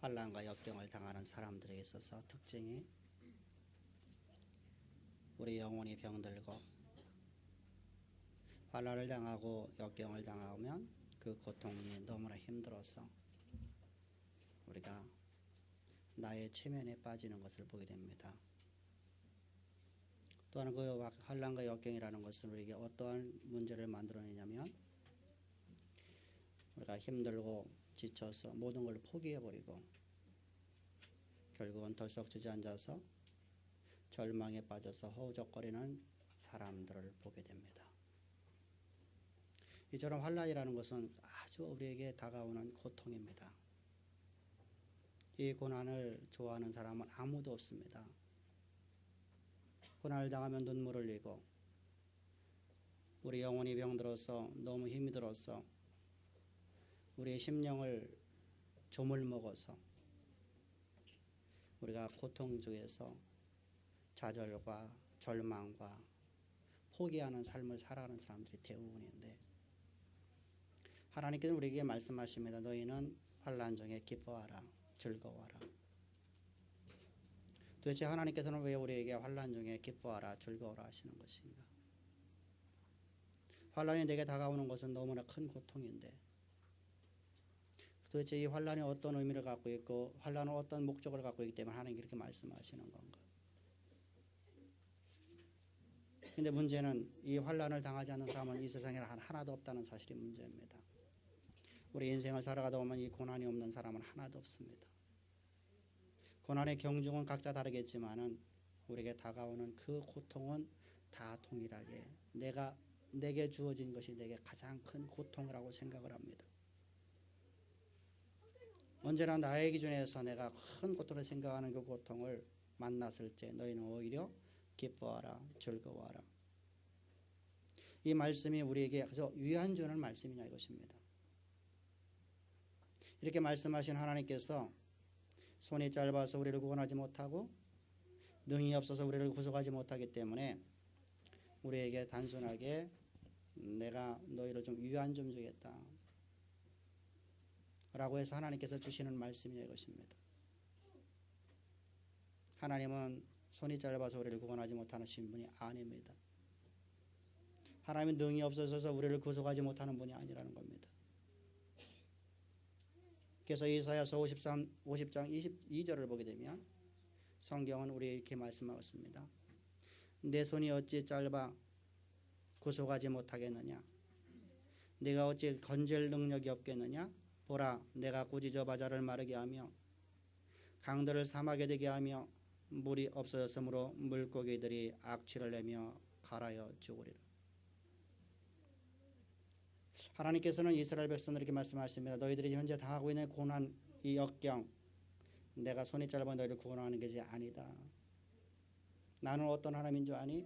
환난과 역경을 당하는 사람들에 있어서 특징이 우리 영혼이 병들고 환난을 당하고 역경을 당하면 그 고통이 너무나 힘들어서 우리가 나의 체면에 빠지는 것을 보게 됩니다. 또한 그 환난과 역경이라는 것은 우리에게 어떠한 문제를 만들어내냐면 우리가 힘들고 지쳐서 모든 걸 포기해버리고 결국은 덜썩 주저앉아서 절망에 빠져서 허우적거리는 사람들을 보게 됩니다. 이처럼 환난이라는 것은 아주 우리에게 다가오는 고통입니다. 이 고난을 좋아하는 사람은 아무도 없습니다. 고난을 당하면 눈물을 흘리고 우리 영혼이 병들어서 너무 힘이 들어서 우리의 심령을 조물먹어서 우리가 고통 중에서 좌절과 절망과 포기하는 삶을 살아가는 사람들이 대부분인데 하나님께서 우리에게 말씀하십니다. 너희는 환난 중에 기뻐하라, 즐거워하라. 도대체 하나님께서는 왜 우리에게 환난 중에 기뻐하라, 즐거워라 하시는 것인가? 환난이 내게 다가오는 것은 너무나 큰 고통인데 도대체 이 환난이 어떤 의미를 갖고 있고 환난은 어떤 목적을 갖고 있기 때문에 하나님이 이렇게 말씀하시는 건가? 근데 문제는 이 환난을 당하지 않는 사람은 이 세상에 하나도 없다는 사실이 문제입니다. 우리 인생을 살아가다 보면 이 고난이 없는 사람은 하나도 없습니다. 고난의 경중은 각자 다르겠지만은 우리에게 다가오는 그 고통은 다 동일하게 내게 주어진 것이 내게 가장 큰 고통이라고 생각을 합니다. 언제나 나의 기준에서 내가 큰 고통을 생각하는 그 고통을 만났을 때 너희는 오히려 기뻐하라, 즐거워하라. 이 말씀이 우리에게 아주 위안 주는 말씀이냐 이것입니다. 이렇게 말씀하신 하나님께서 손이 짧아서 우리를 구원하지 못하고 능히 없어서 우리를 구속하지 못하기 때문에 우리에게 단순하게 내가 너희를 좀 위안 좀 주겠다 라고 해서 하나님께서 주시는 말씀이냐 이것입니다. 하나님은 손이 짧아서 우리를 구원하지 못하는 분이 아닙니다. 하나님은 능히 없어서 우리를 구속하지 못하는 분이 아니라는 겁니다. 그래서 이사야서 50장 22절을 보게 되면 성경은 우리에게 이렇게 말씀하고 있습니다. 내 손이 어찌 짧아 구속하지 못하겠느냐? 내가 어찌 건질 능력이 없겠느냐? 보라, 내가 꾸짖어 바다를 마르게 하며 강들을 사막에 되게 하며 물이 없어졌으므로 물고기들이 악취를 내며 갈아여 죽으리라. 하나님께서는 이스라엘 백성들에게 말씀하십니다. 너희들이 현재 당하고 있는 고난, 이 역경, 내가 손이 짧아 너희를 구원하는 것이 아니다. 나는 어떤 하나님인 줄 아니?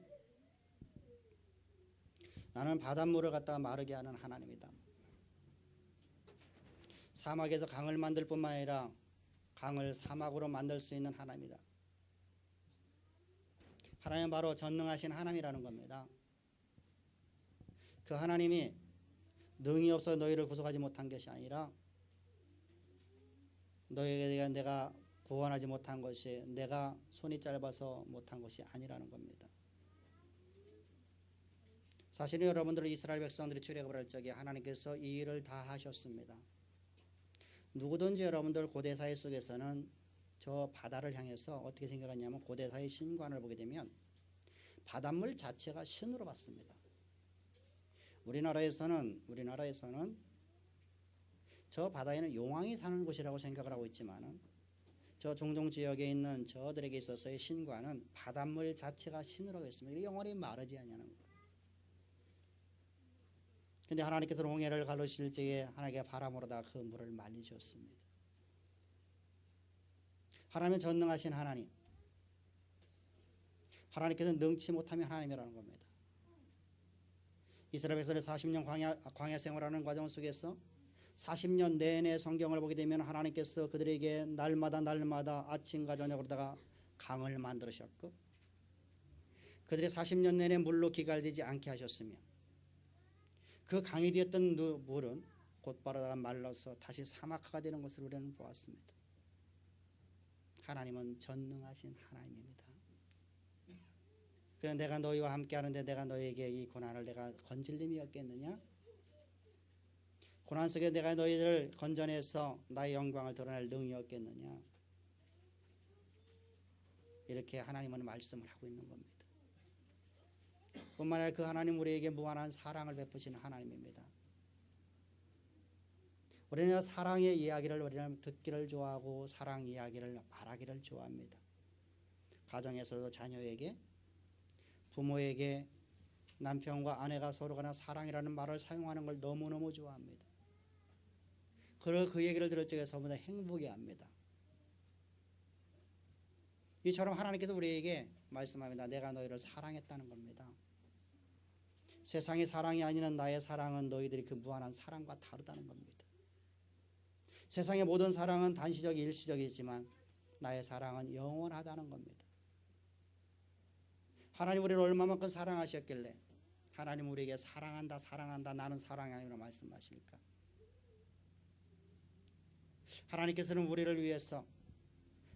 나는 바닷물을 갖다가 마르게 하는 하나님이다. 사막에서 강을 만들 뿐만 아니라 강을 사막으로 만들 수 있는 하나님이다. 하나님은 바로 전능하신 하나님이라는 겁니다. 그 하나님이 능히 없어 너희를 구속하지 못한 것이 아니라 너희에게 내가 구원하지 못한 것이 내가 손이 짧아서 못한 것이 아니라는 겁니다. 사실은 여러분들 이스라엘 백성들이 출애굽을 할 적에 하나님께서 이 일을 다 하셨습니다. 누구든지 여러분들 고대사회 속에서는 저 바다를 향해서 어떻게 생각하냐면 고대사회 신관을 보게 되면 바닷물 자체가 신으로 봤습니다. 우리나라에서는 저 바다에는 용왕이 사는 곳이라고 생각을 하고 있지만은 저 중동 지역에 있는 저들에게 있어서의 신관은 바닷물 자체가 신으로 했습니다. 영원히 마르지 않냐는 거예요. 근데 하나님께서 홍해를 가르실 때에 하나님께 바람으로다 그 물을 말리셨습니다. 하나님은 전능하신 하나님. 하나님께서 능치 못하면 하나님이라는 겁니다. 이스라엘 백성이 40년 광야 생활하는 과정 속에서 40년 내내 성경을 보게 되면 하나님께서 그들에게 날마다 아침과 저녁으로다가 강을 만들으셨고 그들이 40년 내내 물로 기갈되지 않게 하셨으며 그 강이 되었던 물은 곧바로 말라서 다시 사막화가 되는 것을 우리는 보았습니다. 하나님은 전능하신 하나님입니다. 그래서 내가 너희와 함께 하는데 내가 너희에게 이 고난을 내가 건질 림이 없겠느냐? 고난 속에 내가 너희들을 건져내서 나의 영광을 드러낼 능이 없겠느냐? 이렇게 하나님은 말씀을 하고 있는 겁니다. 뿐만 아니라 그 하나님 우리에게 무한한 사랑을 베푸시는 하나님입니다. 우리는 사랑의 이야기를 우리는 듣기를 좋아하고 사랑 이야기를 말하기를 좋아합니다. 가정에서도 자녀에게, 부모에게, 남편과 아내가 서로 간에 사랑이라는 말을 사용하는 걸 너무너무 좋아합니다. 그리고 그 얘기를 들을 적에 저보다 행복해합니다. 이처럼 하나님께서 우리에게 말씀합니다. 내가 너희를 사랑했다는 겁니다. 세상의 사랑이 아니는 나의 사랑은 너희들이 그 무한한 사랑과 다르다는 겁니다. 세상의 모든 사랑은 단시적 일시적이지만 나의 사랑은 영원하다는 겁니다. 하나님 우리를 얼마만큼 사랑하셨길래 하나님 우리에게 사랑한다 사랑한다 나는 사랑이 아니라 말씀하실까? 하나님께서는 우리를 위해서,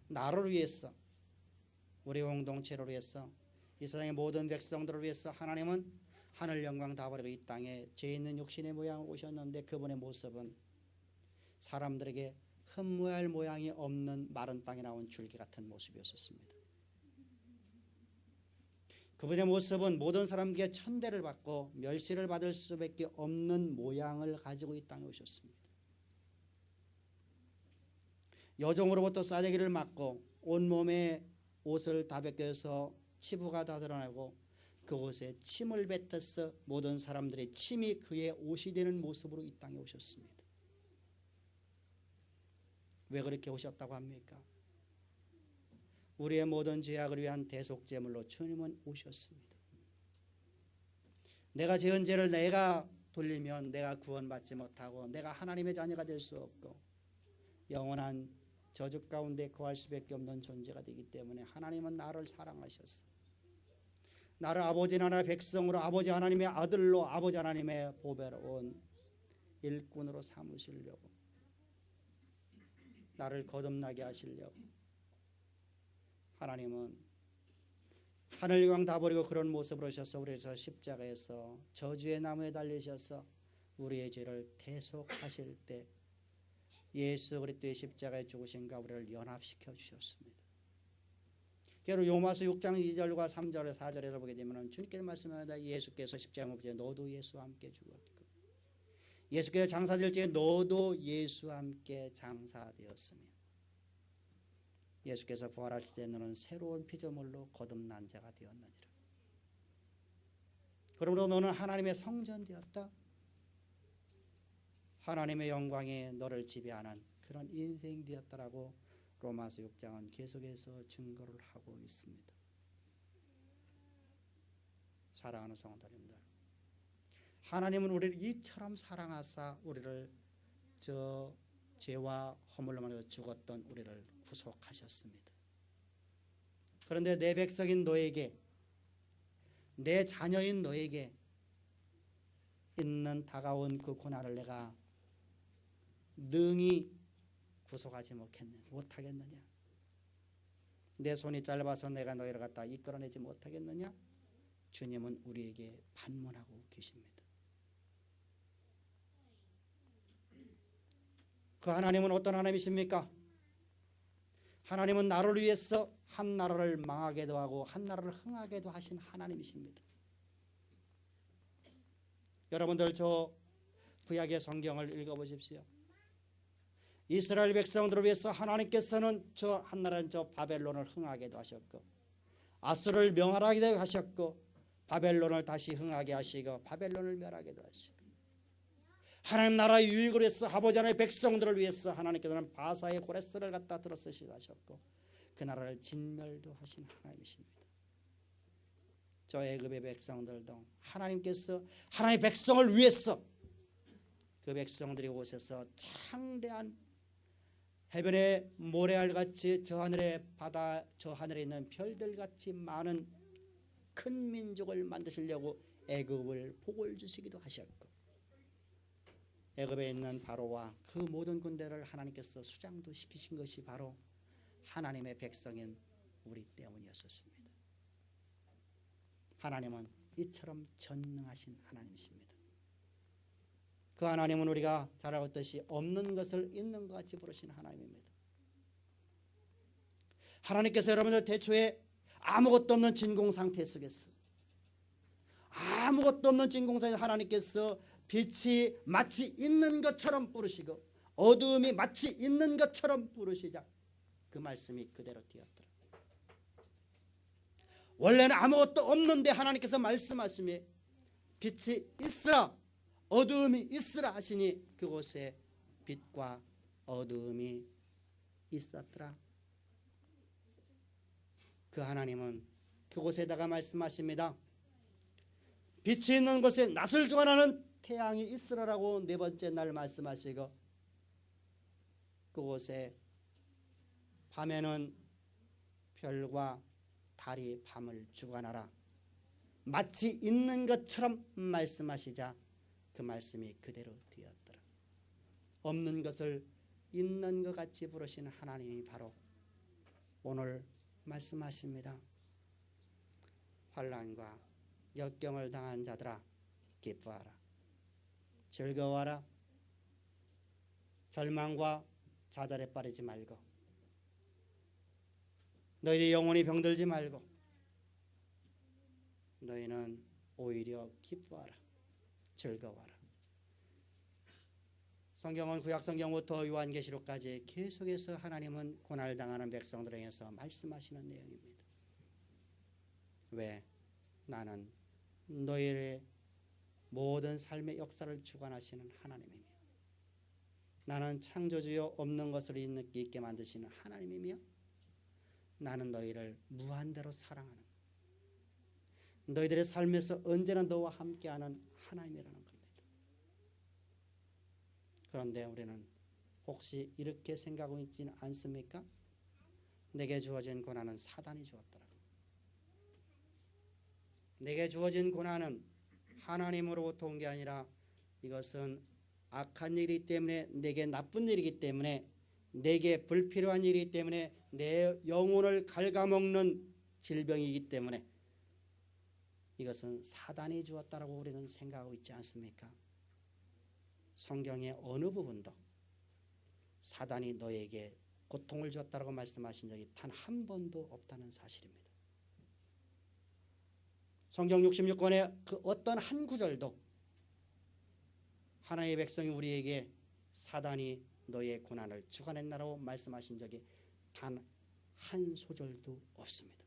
나를 위해서, 우리 공동체를 위해서, 이 세상의 모든 백성들을 위해서 하나님은 하늘 영광 다 버리고 이 땅에 죄 있는 육신의 모양으로 오셨는데 그분의 모습은 사람들에게 흠모할 모양이 없는 마른 땅에 나온 줄기 같은 모습이었습니다. 그분의 모습은 모든 사람에게 천대를 받고 멸시를 받을 수밖에 없는 모양을 가지고 이 땅에 오셨습니다. 여종으로부터 싸대기를 맞고 온몸에 옷을 다 벗겨서 치부가 다 드러나고 그 옷에 침을 뱉어서 모든 사람들의 침이 그의 옷이 되는 모습으로 이 땅에 오셨습니다. 왜 그렇게 오셨다고 합니까? 우리의 모든 죄악을 위한 대속제물로 주님은 오셨습니다. 내가 지은 죄를 내가 돌리면 내가 구원받지 못하고 내가 하나님의 자녀가 될 수 없고 영원한 저주 가운데 거할 수밖에 없는 존재가 되기 때문에 하나님은 나를 사랑하셨어. 나를 아버지 하나님의 백성으로 아버지 하나님의 아들로 아버지 하나님의 보배로 온 일꾼으로 삼으시려고 나를 거듭나게 하시려고 하나님은 하늘 영광 다 버리고 그런 모습으로 오셔서 우리에서 십자가에서 저주의 나무에 달리셔서 우리의 죄를 대속하실 때 예수 그리스도의 십자가에 죽으신가 우리를 연합시켜 주셨습니다. 그래서 요마서 6장 2절과 3절 4절에서 보게 되면 주님께서 말씀하다 예수께서 십자가에 못 박혀 너도 예수와 함께 죽었고 예수께서 장사될 때에 너도 예수와 함께 장사되었으며 예수께서 부활하실 때 너는 새로운 피조물로 거듭난 자가 되었느니라. 그러므로 너는 하나님의 성전 되었다. 하나님의 영광이 너를 지배하는 그런 인생 되었다라고 로마서 6장은 계속해서 증거를 하고 있습니다. 사랑하는 성도님들, 하나님은 우리를 이처럼 사랑하사 우리를 저 죄와 허물로 죽었던 우리를 구속하셨습니다. 그런데 내 백성인 너에게, 내 자녀인 너에게 있는 다가온 그 고난을 내가 능히 구속하지 못하겠느냐? 내 손이 짧아서 내가 너희를 갖다 이끌어내지 못하겠느냐? 주님은 우리에게 반문하고 계십니다. 그 하나님은 어떤 하나님이십니까? 하나님은 나를 위해서 한 나라를 망하게도 하고 한 나라를 흥하게도 하신 하나님이십니다. 여러분들 저 구약의 성경을 읽어보십시오. 이스라엘 백성들을 위해서 하나님께서는 저 한 나라는 저 바벨론을 흥하게도 하셨고 아수르를 명하게도 하셨고 바벨론을 다시 흥하게 하시고 바벨론을 멸하게도 하시고 하나님 나라의 유익을 위해서 아버지 하나님의 백성들을 위해서 하나님께서는 바사의 고레스를 갖다 들어 쓰시고 하셨고 그 나라를 진멸도 하신 하나님이십니다. 저 애굽의 백성들도 하나님께서 하나님의 백성을 위해서 그 백성들이 곳에서 창대한 해변의 모래알같이 저 하늘의 바다 저 하늘에 있는 별들같이 많은 큰 민족을 만드시려고 애굽을 복을 주시기도 하셨고 애굽에 있는 바로와 그 모든 군대를 하나님께서 수장도 시키신 것이 바로 하나님의 백성인 우리 때문이었습니다. 하나님은 이처럼 전능하신 하나님이십니다. 그 하나님은 우리가 잘 알듯이 없는 것을 있는 것 같이 부르신 하나님입니다. 하나님께서 여러분들 태초에 아무것도 없는 진공 상태 속에서, 아무것도 없는 진공 상태에서 하나님께서 빛이 마치 있는 것처럼 부르시고 어두움이 마치 있는 것처럼 부르시자 그 말씀이 그대로 되었더라. 원래는 아무것도 없는데 하나님께서 말씀하시며 빛이 있으라, 어두움이 있으라 하시니 그곳에 빛과 어두움이 있었더라. 그 하나님은 그곳에다가 말씀하십니다. 빛이 있는 곳에 낯을 주관하는 태양이 있으라라고 네 번째 날 말씀하시고, 그곳에 밤에는 별과 달이 밤을 주관하라 마치 있는 것처럼 말씀하시자 그 말씀이 그대로 되었더라. 없는 것을 있는 것 같이 부르시는 하나님이 바로 오늘 말씀하십니다. 환난과 역경을 당한 자들아 기뻐하라, 즐거워하라, 절망과 좌절에 빠지지 말고 너희의 영혼이 병들지 말고 너희는 오히려 기뻐하라, 즐거워하라. 성경은 구약성경부터 요한계시록까지 계속해서 하나님은 고난을 당하는 백성들에 의해서 말씀하시는 내용입니다. 왜? 나는 너희의 모든 삶의 역사를 주관하시는 하나님이며, 나는 창조주요 없는 것을 있게 만드시는 하나님이며, 나는 너희를 무한대로 사랑하는, 너희들의 삶에서 언제나 너와 함께하는 하나님이라는 겁니다. 그런데 우리는 혹시 이렇게 생각하고 있지는 않습니까? 내게 주어진 고난은 사단이 주었더라. 내게 주어진 고난은 하나님으로부터 온 게 아니라 이것은 악한 일이기 때문에, 내게 나쁜 일이기 때문에, 내게 불필요한 일이기 때문에, 내 영혼을 갉아먹는 질병이기 때문에 이것은 사단이 주었다라고 우리는 생각하고 있지 않습니까? 성경의 어느 부분도 사단이 너에게 고통을 주었다라고 말씀하신 적이 단 한 번도 없다는 사실입니다. 성경 66권의 그 어떤 한 구절도 하나님의 백성이 우리에게 사단이 너의 고난을 주관했나라고 말씀하신 적이 단 한 소절도 없습니다.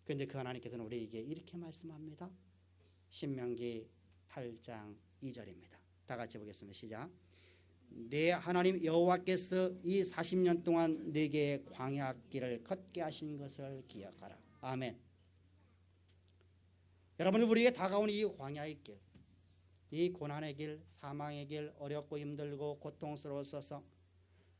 그런데 그 하나님께서는 우리에게 이렇게 말씀합니다. 신명기 8장 2절입니다. 다 같이 보겠습니다. 시작. 내 하나님 여호와께서 이 40년 동안 네게 광야 길을 걷게 하신 것을 기억하라. 아멘. 여러분, 우리에게 다가오는 이 광야의 길, 이 고난의 길, 사망의 길, 어렵고 힘들고 고통스러워서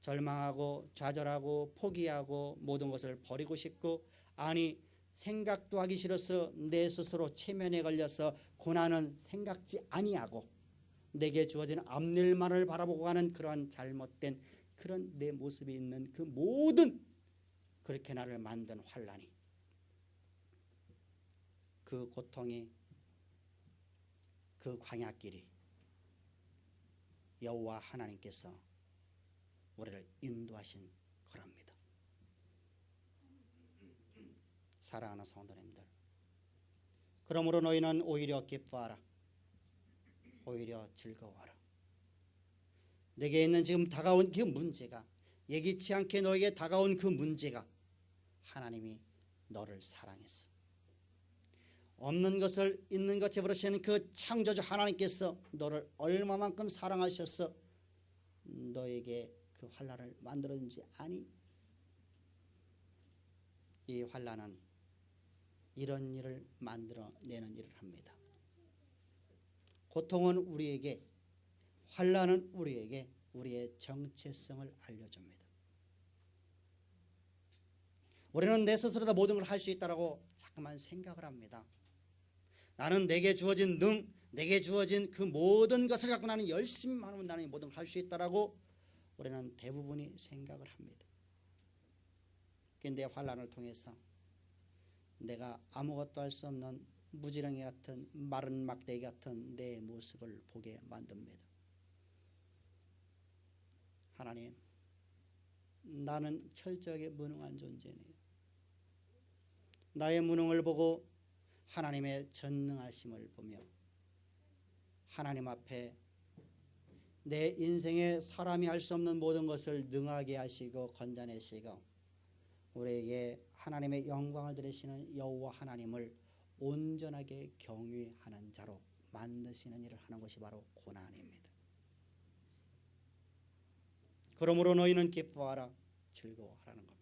절망하고 좌절하고 포기하고 모든 것을 버리고 싶고, 아니 생각도 하기 싫어서 내 스스로 체면에 걸려서 고난은 생각지 아니하고 내게 주어진 앞일만을 바라보고 가는 그런 잘못된 그런 내 모습이 있는 그 모든, 그렇게 나를 만든 환난이, 그 고통이, 그 광야길이 여호와 하나님께서 우리를 인도하신 거랍니다. 사랑하는 성도님들, 그러므로 너희는 오히려 기뻐하라, 오히려 즐거워하라. 내게 있는 지금 다가온 그 문제가, 예기치 않게 너에게 다가온 그 문제가 하나님이 너를 사랑했어. 없는 것을 있는 것에 부르시는 그 창조주 하나님께서 너를 얼마만큼 사랑하셔서 너에게 그 환난을 만들었는지 아니? 이 환난은 이런 일을 만들어내는 일을 합니다. 고통은 우리에게, 환난은 우리에게 우리의 정체성을 알려줍니다. 우리는 내 스스로 다 모든 걸 할 수 있다고 자꾸만 생각을 합니다. 나는 내게 주어진 내게 주어진 그 모든 것을 갖고 나는 열심히만 하면 나는 모든 걸 할 수 있다라고 우리는 대부분이 생각을 합니다. 내 환난을 통해서 내가 아무것도 할 수 없는 무지렁이 같은 마른 막대기 같은 내 모습을 보게 만듭니다. 하나님, 나는 철저하게 무능한 존재네요. 나의 무능을 보고 하나님의 전능하심을 보며 하나님 앞에 내 인생에 사람이 할 수 없는 모든 것을 능하게 하시고 건져내시고 우리에게 하나님의 영광을 드리시는 여호와 하나님을 온전하게 경외하는 자로 만드시는 일을 하는 것이 바로 고난입니다. 그러므로 너희는 기뻐하라, 즐거워하라는 겁니다.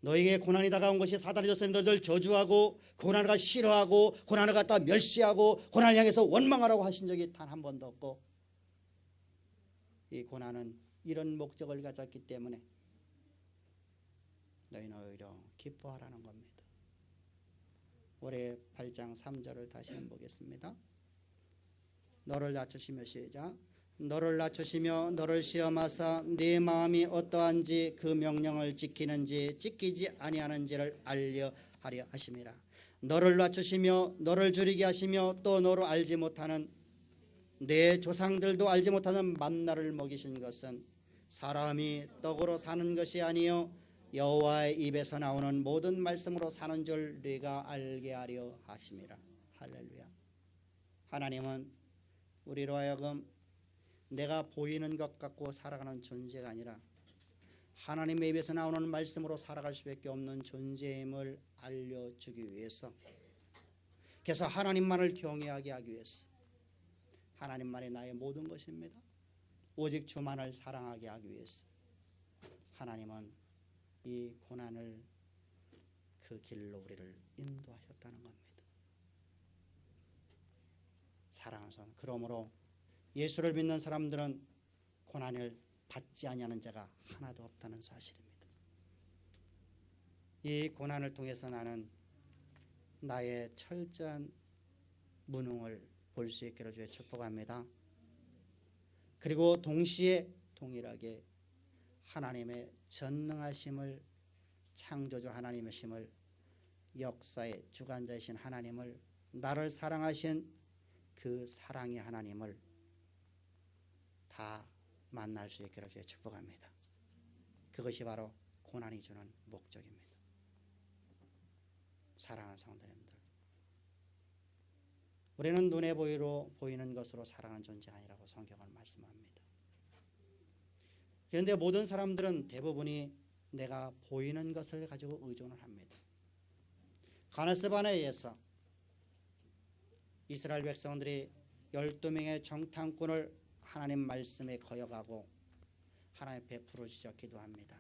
너희에게 고난이 다가온 것이 사단이 줬으니 너희들 저주하고 고난을 싫어하고 고난을 갖다 멸시하고 고난을 향해서 원망하라고 하신 적이 단 한 번도 없고, 이 고난은 이런 목적을 가졌기 때문에 너희는 오히려 기뻐하라는 겁니다. 올해 8장 3절을 다시 한번 보겠습니다. 너를 낮추시며 시작. 너를 낮추시며 너를 시험하사 네 마음이 어떠한지 그 명령을 지키는지 지키지 아니하는지를 알려하려 하심이라. 너를 낮추시며 너를 줄이게 하시며 또 너로 알지 못하는 내 조상들도 알지 못하는 만나를 먹이신 것은 사람이 떡으로 사는 것이 아니요 여호와의 입에서 나오는 모든 말씀으로 사는 줄 네가 알게 하려 하심이라. 할렐루야. 하나님은 우리로 하여금 내가 보이는 것 갖고 살아가는 존재가 아니라 하나님의 입에서 나오는 말씀으로 살아갈 수밖에 없는 존재임을 알려주기 위해서, 그래서 하나님만을 경외하게 하기 위해서, 하나님만이 나의 모든 것입니다. 오직 주만을 사랑하게 하기 위해서 하나님은 이 고난을 그 길로 우리를 인도하셨다는 겁니다. 사랑하는 사람, 그러므로 예수를 믿는 사람들은 고난을 받지 아니하는 자가 하나도 없다는 사실입니다. 이 고난을 통해서 나는 나의 철저한 무능을 볼 수 있기를 주의 축복합니다. 그리고 동시에 동일하게 하나님의 전능하심을, 창조주 하나님이심을, 역사의 주관자이신 하나님을, 나를 사랑하신 그 사랑의 하나님을 다 만날 수 있기를 주의 축복합니다. 그것이 바로 고난이 주는 목적입니다. 사랑하는 성도님들, 우리는 눈에 보이는 것으로 살아가는 존재가 아니라고 성경은 말씀합니다. 그런데 모든 사람들은 대부분이 내가 보이는 것을 가지고 의존을 합니다. 가데스 바네아에서 이스라엘 백성들이 12명의 정탐꾼을 하나님 말씀에 거역하고 하나님 앞에 부르짖어 기도합니다.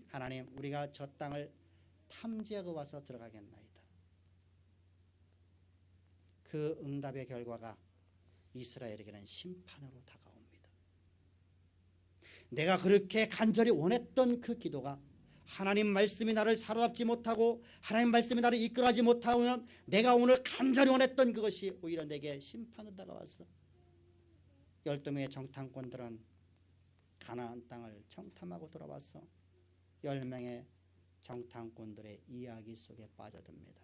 하나님, 우리가 저 땅을 탐지하고 와서 들어가겠나이다. 그 응답의 결과가 이스라엘에게는 심판으로 다가옵니다. 내가 그렇게 간절히 원했던 그 기도가 하나님 말씀이 나를 사로잡지 못하고 하나님 말씀이 나를 이끌어가지 못하면 내가 오늘 간절히 원했던 그것이 오히려 내게 심판으로 다가왔어. 12명의 정탐꾼들은 가나안 땅을 정탐하고 돌아왔어. 10명의 정탐꾼들의 이야기 속에 빠져듭니다.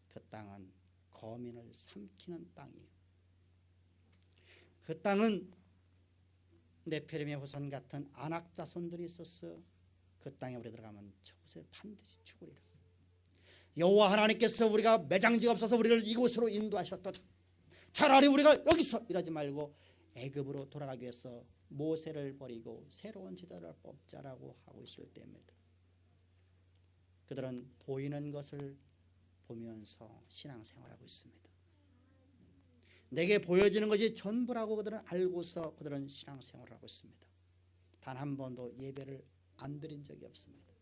그 땅은 거민을 삼키는 땅이에요. 그 땅은 네피림의 후손 같은 아낙 자손들이 있었어. 그 땅에 우리 들어가면 저곳에 반드시 죽으리라. 여호와 하나님께서 우리가 매장지가 없어서 우리를 이곳으로 인도하셨도다. 차라리 우리가 여기서 일하지 말고 애굽으로 돌아가기 위해서 모세를 버리고 새로운 지도를 뽑자라고 하고 있을 때입니다. 그들은 보이는 것을 보면서 신앙생활하고 있습니다. 내게 보여지는 것이 전부라고 그들은 알고서 그들은 신앙생활을 하고 있습니다. 단 한 번도 예배를 안 드린 적이 없습니다.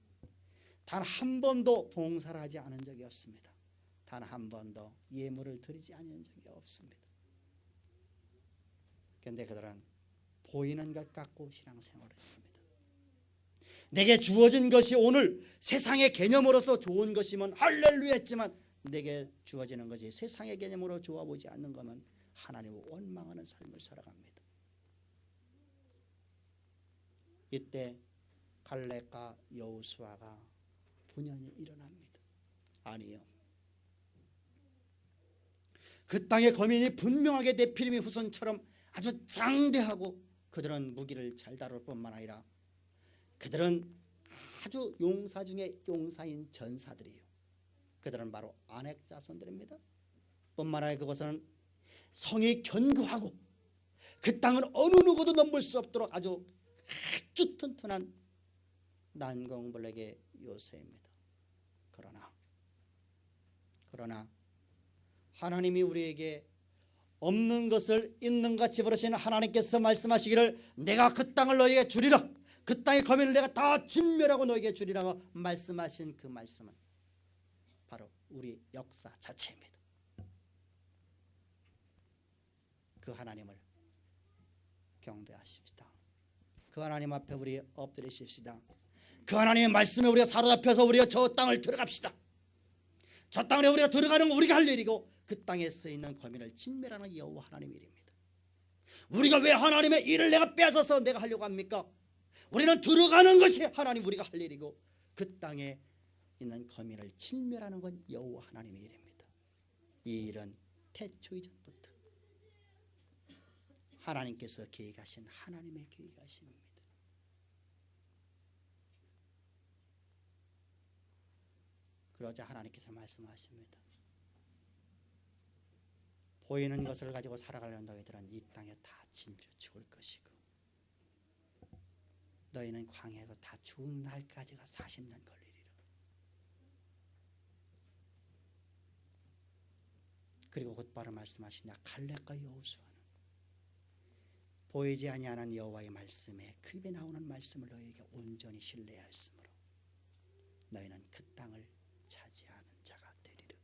단 한 번도 봉사를 하지 않은 적이 없습니다. 단 한 번도 예물을 드리지 않은 적이 없습니다. 그런데 그들은 보이는 것 갖고 신앙생활을 했습니다. 내게 주어진 것이 오늘 세상의 개념으로서 좋은 것이면 할렐루야 했지만 내게 주어지는 것이 세상의 개념으로 좋아 보이지 않는 것은 하나님을 원망하는 삶을 살아갑니다. 이때 갈렙과 여호수아가 분연히 일어납니다. 아니요. 그 땅의 거민이 분명하게 네피림의 후손처럼 아주 장대하고 그들은 무기를 잘 다룰 뿐만 아니라 그들은 아주 용사 중에 용사인 전사들이에요. 그들은 바로 아넥 자손들입니다. 뿐만 아니라 그것은 성이 견고하고 그 땅은 어느 누구도 넘볼 수 없도록 아주 튼튼한 난공불락의 요새입니다. 그러나 하나님이 우리에게 없는 것을 있는 것 같이 버리시는 하나님께서 말씀하시기를 내가 그 땅을 너희에게 주리라, 그 땅의 거민을 내가 다 진멸하고 너희에게 주리라고 말씀하신 그 말씀은 바로 우리 역사 자체입니다. 그 하나님을 경배하십시다. 그 하나님 앞에 우리 엎드리십시다. 그 하나님의 말씀에 우리가 사로잡혀서 우리가 저 땅을 들어갑시다. 저 땅에 우리가 들어가는 건 우리가 할 일이고 그 땅에 서 있는 거민을 진멸하는 여호와 하나님의 일입니다. 우리가 왜 하나님의 일을 내가 빼앗아서 내가 하려고 합니까? 우리는 들어가는 것이 하나님 우리가 할 일이고 그 땅에 있는 거민을 진멸하는 건 여호와 하나님의 일입니다. 이 일은 태초 이전부터 하나님께서 계획하신 하나님의 계획하심입니다. 그러자 하나님께서 말씀하십니다. 보이는 것을 가지고 살아가려는 너희들은 이 땅에 다 진멸 죽을 것이고 너희는 광야에서 다 죽은 날까지가 40년 걸리리라. 그리고 곧바로 말씀하시냐 갈렙과 여호수아는 보이지 아니하는 여호와의 말씀에 그 입에 나오는 말씀을 너희에게 온전히 신뢰하였으므로 너희는 그 땅을 차지하는 자가 되리라.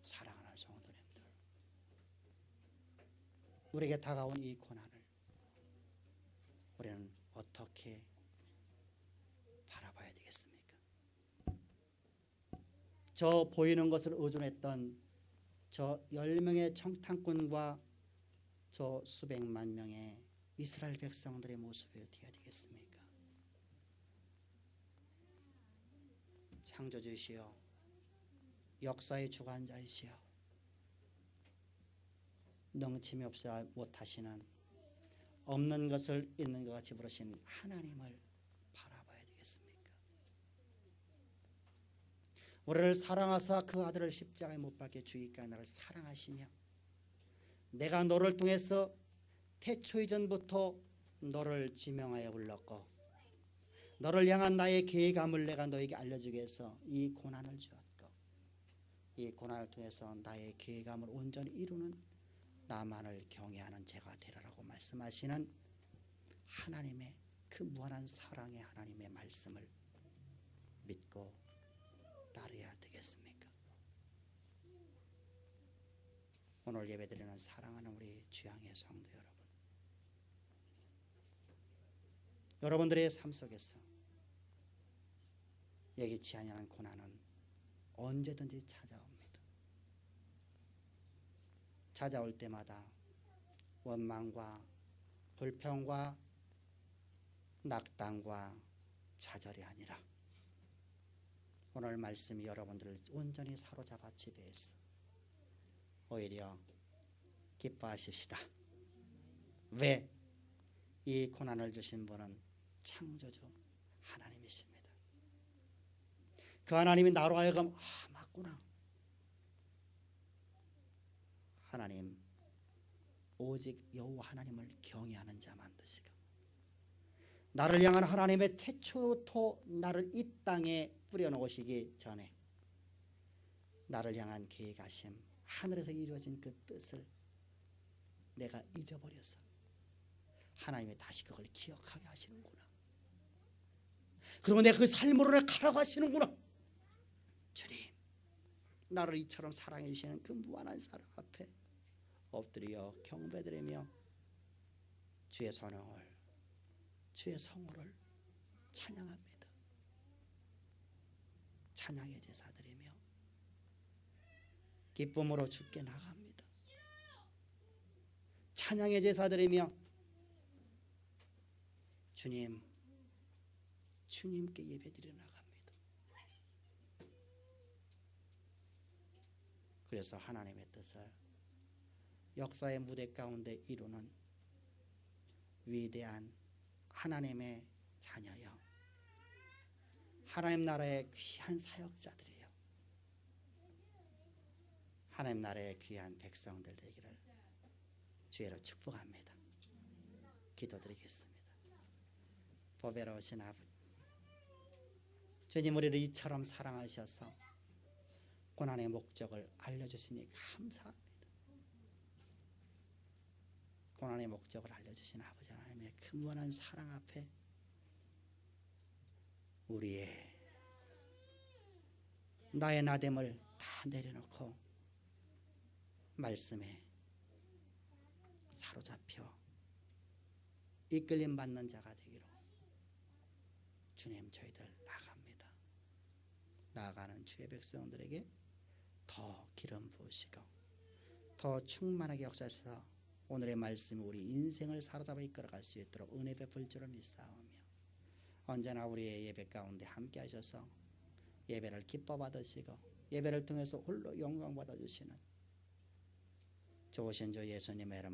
사랑하는 성도님들, 우리에게 다가온 이 고난을 우리는 어떻게 바라봐야 되겠습니까? 저 보이는 것을 의존했던 저 10명의 청탄꾼과 저 수백만 명의 이스라엘 백성들의 모습이 어떻게 되겠습니까? 창조주시여, 역사의 주관자이시여, 능침이 없어 못하시는 없는 것을 있는 것 같이 부르신 하나님을 바라봐야 되겠습니까? 우리를 사랑하사 그 아들을 십자가에 못 박혀 죽이기까지 나를 사랑하시며 내가 너를 통해서 태초 이전부터 너를 지명하여 불렀고 너를 향한 나의 계획함을 내가 너에게 알려주기 위해서 이 고난을 주었고 이 고난을 통해서 나의 계획함을 온전히 이루는 나만을 경외하는 제가 되리라고 말씀하시는 하나님의 그 무한한 사랑의 하나님의 말씀을 믿고 따르어야 되겠습니까? 오늘 예배드리는 사랑하는 우리 주양의 성도 여러분, 여러분들의 삶 속에서 예기치 아니하는 고난은 언제든지 찾아옵니다. 찾아올 때마다 원망과 불평과 낙담과 좌절이 아니라 오늘 말씀이 여러분들을 온전히 사로잡아 지배해서 오히려 기뻐하십시다. 왜? 이 고난을 주신 분은 창조주 하나님이십니다. 그 하나님이 나로 하여금 맞구나. 하나님 오직 여호와 하나님을 경외하는 자 만드시고 나를 향한 하나님의 태초부터 나를 이 땅에 뿌려놓으시기 전에 나를 향한 계획하심 하늘에서 이루어진 그 뜻을 내가 잊어버려서 하나님이 다시 그걸 기억하게 하시는구나. 그리고 내가 그 삶으로 가라고 하시는구나. 주님, 나를 이처럼 사랑해 주시는 그 무한한 사랑 앞에 엎드려 경배드리며 주의 선행을 주의 성호를 찬양합니다. 찬양의 제사 드리며 기쁨으로 주께 나갑니다. 찬양의 제사 드리며 주님께 예배드려 나갑니다. 그래서 하나님의 뜻을 역사의 무대 가운데 이루는 위대한 하나님의 자녀여, 하나님 나라의 귀한 사역자들이에요. 하나님 나라의 귀한 백성들 되기를 주의로 축복합니다. 기도드리겠습니다. 보배로우신 아버지, 주님 우리를 이처럼 사랑하셔서 고난의 목적을 알려주시니 감사합니다. 고난의 목적을 알려주신 아버지 하나님의 그 무한한 사랑 앞에 우리의 나의 나됨을 다 내려놓고 말씀에 사로잡혀 이끌림 받는 자가 되기로 주님 저희들 나갑니다. 나아가는 주의 백성들에게 더 기름 부으시고 더 충만하게 역사하셔서 오늘의 말씀이 우리 인생을 사로잡아 이끌어갈 수 있도록 은혜 베풀 줄을 믿사오며 언제나 우리의 예배 가운데 함께 하셔서 예배를 기뻐 받으시고 예배를 통해서 홀로 영광 받아주시는 좋으신 주 예수님의 이름